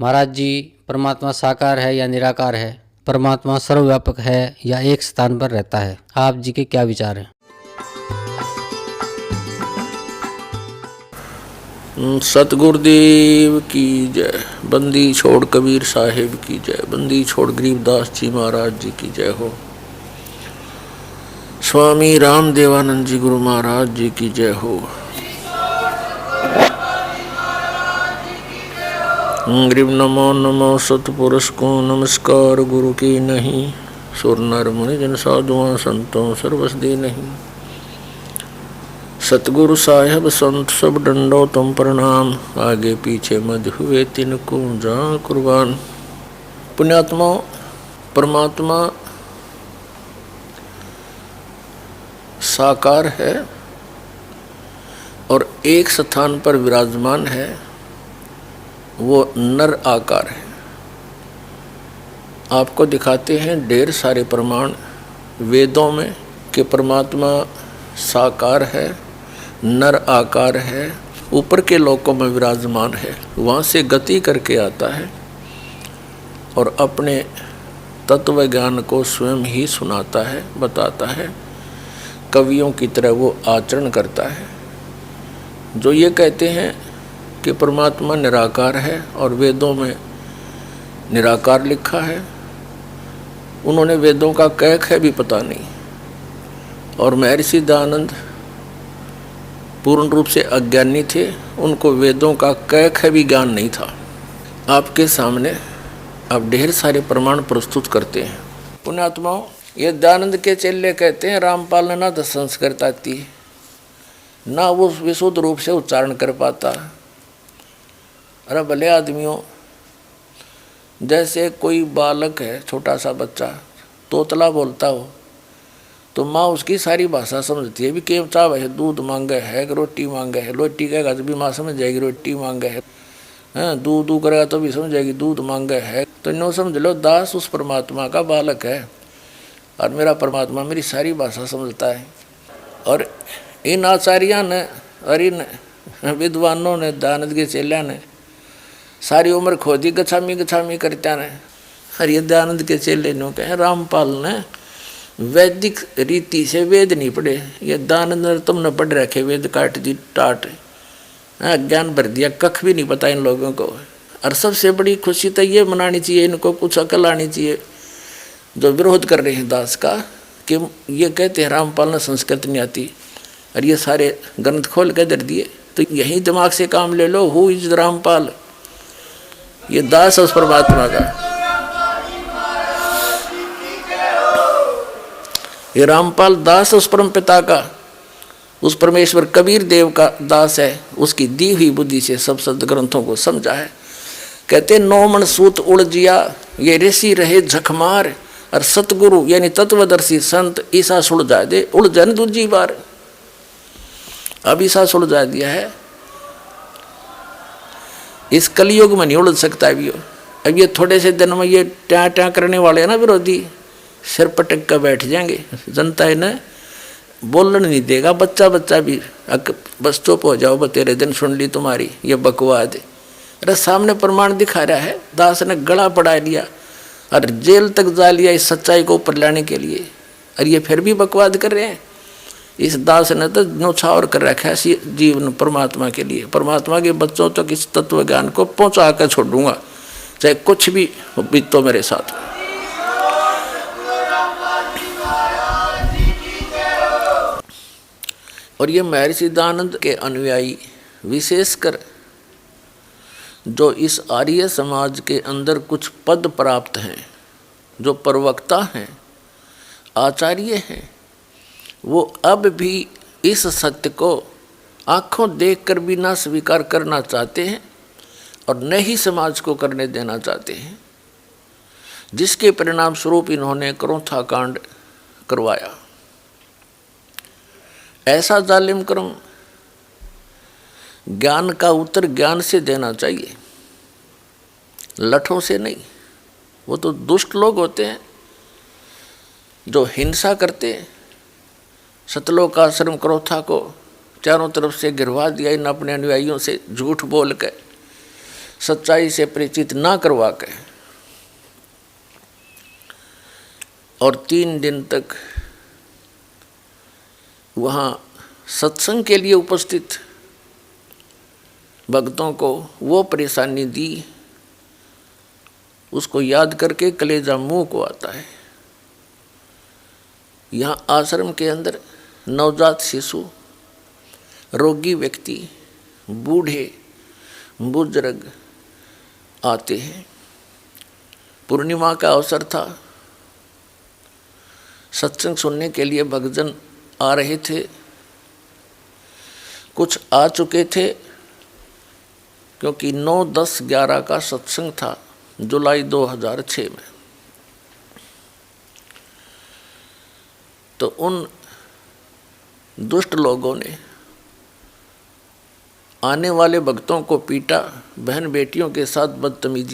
महाराज जी, परमात्मा साकार है या निराकार है? परमात्मा सर्वव्यापक है या एक स्थान पर रहता है? आप जी के क्या विचार हैं? सतगुरुदेव की जय। बंदी छोड़ कबीर साहिब की जय। बंदी छोड़ गरीबदास जी महाराज जी की जय हो। स्वामी राम देवानंद जी गुरु महाराज जी की जय हो। गरीब नमो नमो सतपुरुष को नमस्कार गुरु की नहीं। सुर नर मुनि जन साधुआं संतों सर्वस दे नहीं। सतगुरु साहेब संत सब डंडो तुम प्रणाम। आगे पीछे मध हुए तिनको जा कुर्बान। पुण्यात्मा, परमात्मा साकार है और एक स्थान पर विराजमान है, वो नर आकार है। आपको दिखाते हैं ढेर सारे प्रमाण वेदों में कि परमात्मा साकार है, नर आकार है, ऊपर के लोकों में विराजमान है, वहाँ से गति करके आता है और अपने तत्व ज्ञान को स्वयं ही सुनाता है, बताता है। कवियों की तरह वो आचरण करता है। जो ये कहते हैं कि परमात्मा निराकार है और वेदों में निराकार लिखा है, उन्होंने वेदों का कैक है भी पता नहीं। और महर्षि दयानंद पूर्ण रूप से अज्ञानी थे, उनको वेदों का कैक है भी ज्ञान नहीं था। आपके सामने अब ढेर सारे प्रमाण प्रस्तुत करते हैं। पुण्यात्माओं, ये दयानंद के चेले कहते हैं रामपाल ने ना तो संस्कृत आती, ना वो विशुद्ध रूप से उच्चारण कर पाता। अरे भले आदमियों, जैसे कोई बालक है, छोटा सा बच्चा तोतला बोलता हो तो माँ उसकी सारी भाषा समझती है। भी केम चाव है, दूध मांगे है कि रोटी मांगे है। रोटी कहेगा तो भी माँ समझ जाएगी रोटी मांगे है। हाँ, दूध दू करेगा तो भी समझ जाएगी दूध मांगे है। तो नो समझ लो, दास उस परमात्मा का बालक है और मेरा परमात्मा मेरी सारी भाषा समझता है। और इन आचार्यों ने और इन विद्वानों ने, दयानंद के चेल्या ने सारी उम्र खोदी गछामी गछामी करता ने। और ये दयानंद के चेले नो कहे रामपाल ने वैदिक रीति से वेद नहीं पढ़े। ये दयानंद तुमने पढ़ रखे वेद काट दी टाट, ज्ञान भर दिया, कख भी नहीं पता इन लोगों को। और सबसे बड़ी खुशी तो ये मनानी चाहिए, इनको कुछ अकल आनी चाहिए जो विरोध कर रहे हैं दास का, कि ये कहते हैं रामपाल ने संस्कृत नहीं आती और ये सारे ग्रंथ खोल के दर दिए। तो यही दिमाग से काम ले लो। Who is Rampal? ये दास उस परमात्मा का, ये रामपाल दास उस परम पिता का, उस परमेश्वर कबीर देव का दास है। उसकी दी हुई बुद्धि से सब सद ग्रंथों को समझा है। कहते 9 मन सूत उलझिया, ये ऋषि रहे झकमार। और सतगुरु यानी तत्वदर्शी संत ईसा सुलझा दे, उलझन दूजी बार। अब ईसा सुलझा दिया है, इस कलयुग में नहीं उलझ सकता अभी। अब ये थोड़े से दिन में ये ट्या ट्या करने वाले हैं ना विरोधी, सिर पटक कर बैठ जाएंगे। जनता इन्हें बोलने नहीं देगा। बच्चा बच्चा भी बस चुप हो जाओ, तेरे दिन सुन ली तुम्हारी ये बकवाद। अरे सामने प्रमाण दिखा रहा है, दास ने गला पड़ा लिया और जेल तक जा लिया इस सच्चाई को ऊपर लाने के लिए, और ये फिर भी बकवाद कर रहे हैं। इस दास ने तो न्यौछावर कर रखा है जीवन परमात्मा के लिए। परमात्मा के बच्चों तक इस तत्व ज्ञान को पहुंचा कर छोड़ूंगा, चाहे कुछ भी बीतो मेरे साथ। और ये महर्षि दयानंद के अनुयायी, विशेषकर जो इस आर्य समाज के अंदर कुछ पद प्राप्त हैं, जो प्रवक्ता हैं, आचार्य हैं, वो अब भी इस सत्य को आँखों देखकर भी ना स्वीकार करना चाहते हैं और न ही समाज को करने देना चाहते हैं, जिसके परिणाम स्वरूप इन्होंने क्रोथा कांड करवाया। ऐसा जालिम कर्म ज्ञान का उत्तर ज्ञान से देना चाहिए, लठों से नहीं। वो तो दुष्ट लोग होते हैं जो हिंसा करते हैं। सतलोक आश्रम क्रोथा को चारों तरफ से गिरवा दिया इन अपने अनुयायियों से झूठ बोल के। सच्चाई से परिचित ना करवा के और 3 दिन तक वहाँ सत्संग के लिए उपस्थित भक्तों को वो परेशानी दी, उसको याद करके कलेजा मुंह को आता है। यहाँ आश्रम के अंदर नवजात शिशु, रोगी व्यक्ति, बूढ़े बुजुर्ग आते हैं। पूर्णिमा का अवसर था, सत्संग सुनने के लिए भक्तजन आ रहे थे। कुछ आ चुके थे क्योंकि 9, 10, 11 का सत्संग था जुलाई 2006 में। तो उन दुष्ट लोगों ने आने वाले भक्तों को पीटा, बहन बेटियों के साथ बदतमीजी